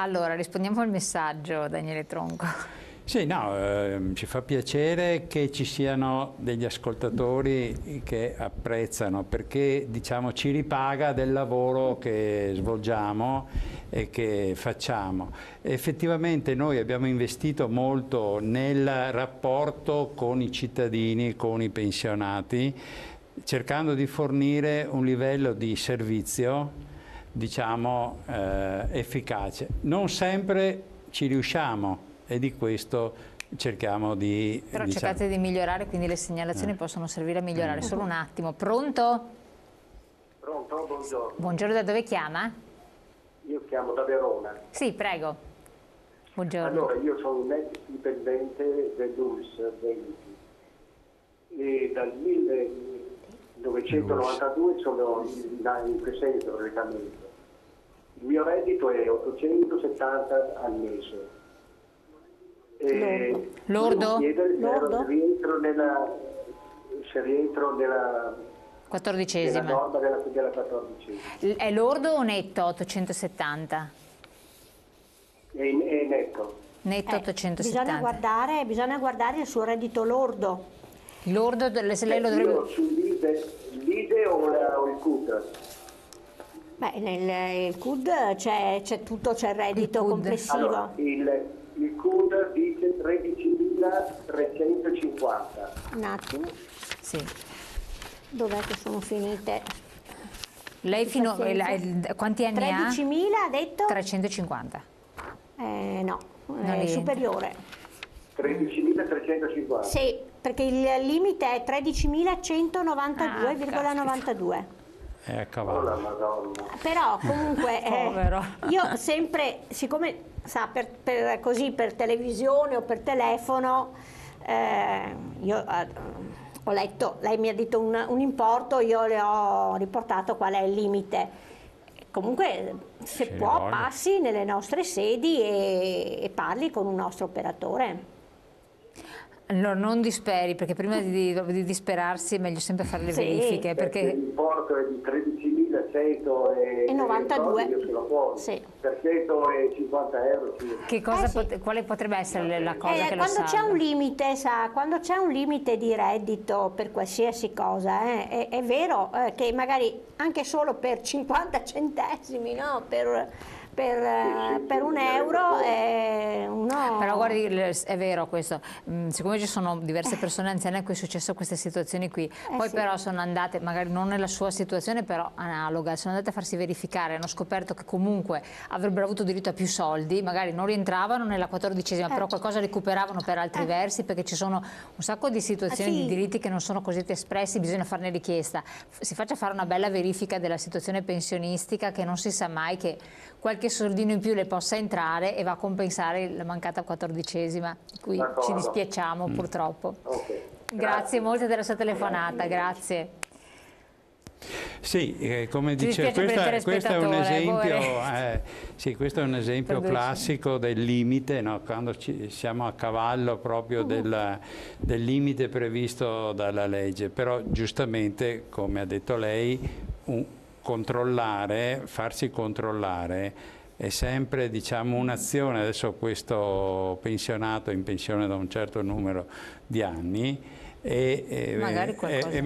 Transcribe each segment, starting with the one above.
Allora, rispondiamo al messaggio, Daniele Tronco. Sì, no, ci fa piacere che ci siano degli ascoltatori che apprezzano, perché diciamo ci ripaga del lavoro che svolgiamo e che facciamo. Effettivamente noi abbiamo investito molto nel rapporto con i cittadini, con i pensionati, cercando di fornire un livello di servizio diciamo efficace. Non sempre ci riusciamo e di questo cerchiamo di... Però cercate di migliorare, quindi le segnalazioni possono servire a migliorare. Solo un attimo. Pronto? Pronto, buongiorno. Buongiorno, da dove chiama? Io chiamo da Verona. Sì, prego. Buongiorno. Allora, io sono un ex dipendente dell'ULSS e dal 1992 sono in questo reclamento. Il mio reddito è 870 al mese. Lordo? Se rientro nella 14esima. nella norma della 14esima. È lordo o netto 870? È netto. Netto 870. Bisogna guardare il suo reddito lordo. Lordo, lei lo dovrebbe... Io sull'IDE o il CUD? Beh, nel CUD c'è tutto, c'è il reddito complessivo. Allora, il CUD dice 13.350. Un attimo, Sì. dov'è che sono finite? Lei fino... quanti anni ha? 13.000 ha detto? 350. No, è è superiore. 13.350? Sì, perché il limite è 13.192,92. È a cavallo. Oh, Madonna. Però comunque Povero. io sempre, siccome sa, così per televisione o per telefono, io ho letto, lei mi ha detto un importo, io le ho riportato qual è il limite. Comunque se può passi nelle nostre sedi e parli con un nostro operatore. Allora, non disperi, perché prima di disperarsi è meglio sempre fare le verifiche. Perché l'importo è di 13.192. Io ce l'ho fuori. Sì. Per 150 euro. che cosa quale potrebbe essere la cosa che lo quando c'è salva? un limite, quando c'è un limite di reddito per qualsiasi cosa, è vero che magari anche solo per 50 centesimi, no? per un euro uno... Però guardi, è vero questo, siccome ci sono diverse persone anziane a cui è successo queste situazioni qui, poi sì. però sono andate, magari non nella sua situazione, però analoga, sono andate a farsi verificare, hanno scoperto che comunque avrebbero avuto diritto a più soldi, magari non rientravano nella 14esima, però qualcosa recuperavano per altri versi, perché ci sono un sacco di situazioni sì. di diritti che non sono così espressi, bisogna farne richiesta. Si faccia fare una bella verifica della situazione pensionistica, che non si sa mai che qualche soldino in più le possa entrare e va a compensare la mancata 14esima, di cui ci dispiacciamo purtroppo. Okay. Grazie molte della sua telefonata, grazie. Sì, come dice, questo è un esempio, sì, questo è un esempio classico del limite, no? Quando siamo a cavallo proprio del limite previsto dalla legge, però giustamente, come ha detto lei, farsi controllare è sempre, diciamo, un'azione. Adesso questo pensionato è in pensione da un certo numero di anni Magari qualcosa.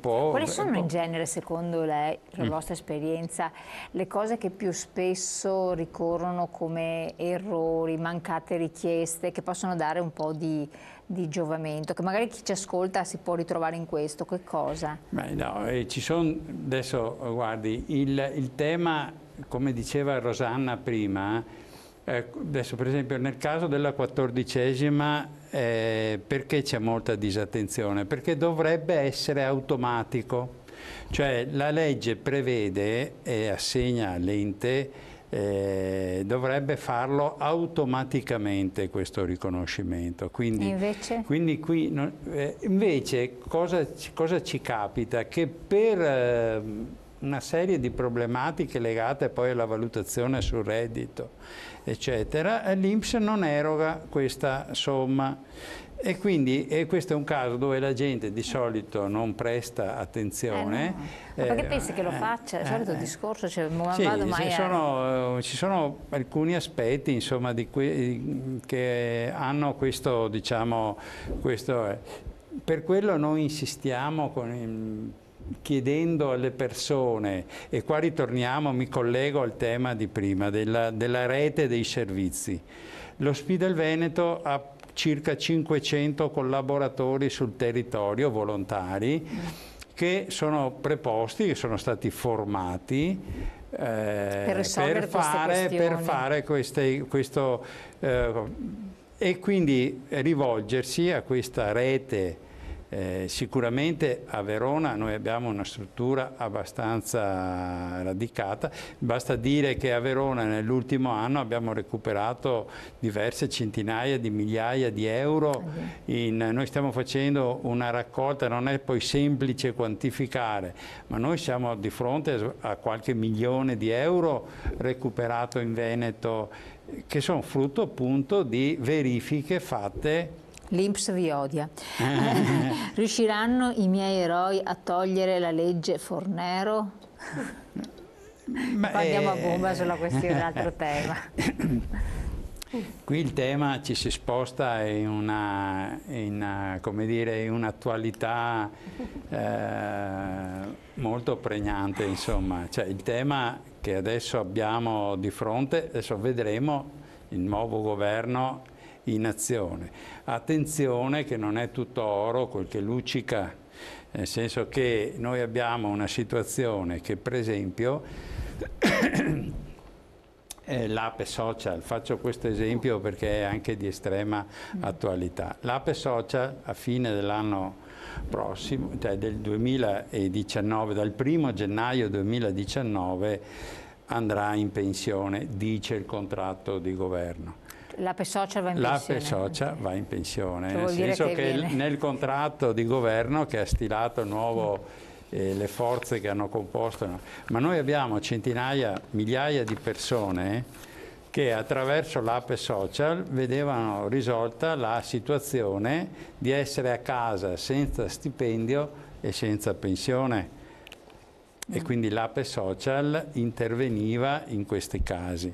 Quali sono in genere, secondo lei, la vostra esperienza, le cose che più spesso ricorrono come errori, mancate richieste, che possono dare un po' di giovamento, che magari chi ci ascolta si può ritrovare in questo? Che cosa? Beh, no, ci sono, adesso guardi, il tema, come diceva Rosanna prima, adesso per esempio nel caso della 14esima, perché c'è molta disattenzione? Perché dovrebbe essere automatico, cioè la legge prevede e assegna all'ente, dovrebbe farlo automaticamente questo riconoscimento. Quindi, invece? Quindi qui invece cosa ci capita? Che per una serie di problematiche legate poi alla valutazione sul reddito, eccetera, l'INPS non eroga questa somma. E quindi questo è un caso dove la gente di solito non presta attenzione. No. Ma perché pensi che lo faccia? È il solito discorso, cioè, sì, ci sono alcuni aspetti, insomma, che hanno questo, diciamo, per quello noi insistiamo chiedendo alle persone, e qua ritorniamo, mi collego al tema di prima, della rete dei servizi. Lo SPI del Veneto ha circa 500 collaboratori sul territorio, volontari, che sono preposti, che sono stati formati per fare questo e quindi rivolgersi a questa rete. Sicuramente a Verona noi abbiamo una struttura abbastanza radicata, basta dire che a Verona nell'ultimo anno abbiamo recuperato diverse centinaia di migliaia di euro, noi stiamo facendo una raccolta, non è poi semplice quantificare, ma noi siamo di fronte a qualche milione di euro recuperato in Veneto, che sono frutto appunto di verifiche fatte. L'INPS vi odia. Riusciranno i miei eroi a togliere la legge Fornero? Andiamo a bomba sulla questione, l'altro tema. Qui il tema ci si sposta in un'attualità molto pregnante, insomma. Cioè, il tema che adesso abbiamo di fronte, adesso vedremo il nuovo governo in azione. Attenzione che non è tutto oro quel che luccica, nel senso che noi abbiamo una situazione che, per esempio, l'Ape Social, faccio questo esempio perché è anche di estrema attualità. L'Ape Social a fine dell'anno prossimo, cioè del 2019, dal 1° gennaio 2019 andrà in pensione, dice il contratto di governo. L'Ape Social va in pensione? L'Ape Social va in pensione, nel senso che nel contratto di governo che ha stilato le forze che hanno composto, ma noi abbiamo centinaia, migliaia di persone che attraverso l'Ape Social vedevano risolta la situazione di essere a casa senza stipendio e senza pensione. E quindi l'Ape Social interveniva in questi casi.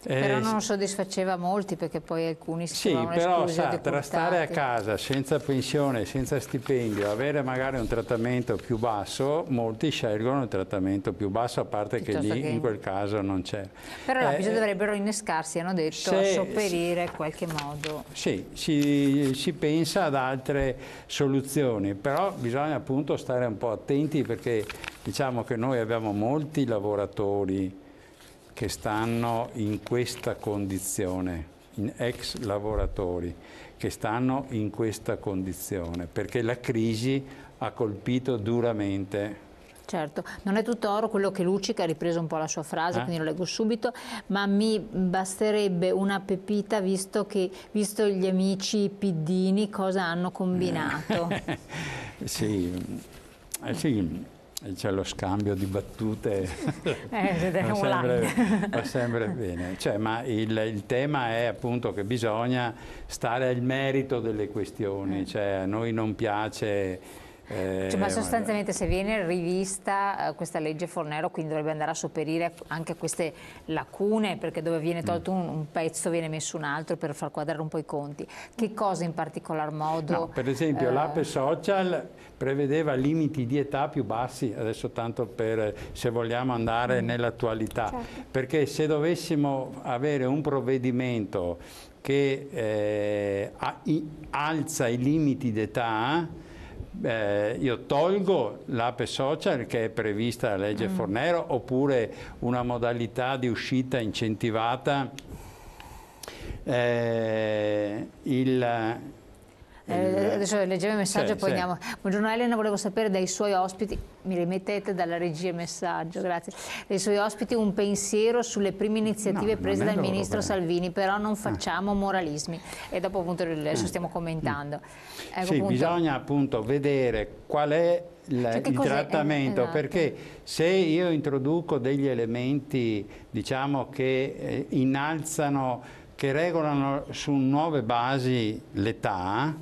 Però non soddisfaceva molti, perché poi alcuni si trovavano esclusi. Sì, però tra stare a casa senza pensione, senza stipendio, avere magari un trattamento più basso, molti scelgono il trattamento più basso, a parte che lì in quel caso non c'è. Però l'APIS dovrebbero innescarsi, hanno detto, a sopperire in qualche modo. Sì, si pensa ad altre soluzioni, però bisogna appunto stare un po' attenti, perché diciamo che noi abbiamo molti lavoratori che stanno in questa condizione, in ex lavoratori che stanno in questa condizione, perché la crisi ha colpito duramente. Certo, non è tutto oro quello che luccica, ha ripreso un po' la sua frase, quindi lo leggo subito, ma mi basterebbe una pepita visto gli amici piddini cosa hanno combinato. Sì. C'è lo scambio di battute, va sempre bene. Cioè, ma il tema è appunto che bisogna stare al merito delle questioni, cioè a noi non piace... ma sostanzialmente se viene rivista questa legge Fornero, quindi dovrebbe andare a sopperire anche a queste lacune, perché dove viene tolto un pezzo viene messo un altro per far quadrare un po' i conti. Che cosa in particolar modo? No, per esempio l'Ape Social prevedeva limiti di età più bassi, adesso tanto per se vogliamo andare nell'attualità, perché se dovessimo avere un provvedimento che alza i limiti d'età, io tolgo l'Ape Social che è prevista dalla legge Fornero, oppure una modalità di uscita incentivata, Adesso leggevo il messaggio e poi sì. andiamo. Buongiorno Elena, volevo sapere dai suoi ospiti, mi rimettete dalla regia il messaggio, grazie, dai suoi ospiti un pensiero sulle prime iniziative prese dal ministro Salvini, però non facciamo moralismi, e dopo appunto adesso stiamo commentando. Ecco, sì, appunto, bisogna appunto vedere qual è il trattamento, esatto. Perché se io introduco degli elementi, diciamo, che innalzano, che regolano su nuove basi l'età,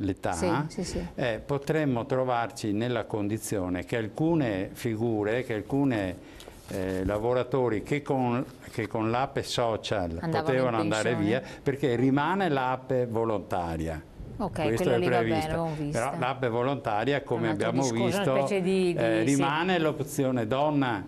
sì. potremmo trovarci nella condizione che alcune figure, che alcuni lavoratori che con l'app social potevano andare via, perché rimane l'app volontaria. Ok, questo è lì previsto. Va bene, però l'app volontaria, come abbiamo visto, rimane l'opzione donna,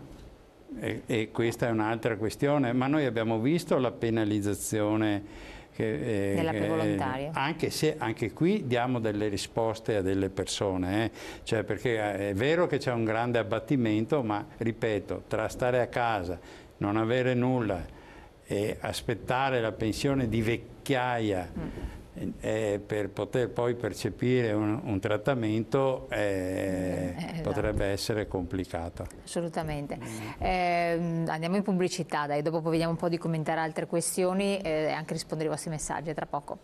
e questa è un'altra questione, ma noi abbiamo visto la penalizzazione dell'app volontaria. Anche se anche qui diamo delle risposte a delle persone, cioè, perché è vero che c'è un grande abbattimento, ma ripeto, tra stare a casa, non avere nulla e aspettare la pensione di vecchiaia per poter poi percepire un trattamento potrebbe essere complicato. Assolutamente. Andiamo in pubblicità, dai, dopo vediamo un po' di commentare altre questioni e anche rispondere ai vostri messaggi, tra poco.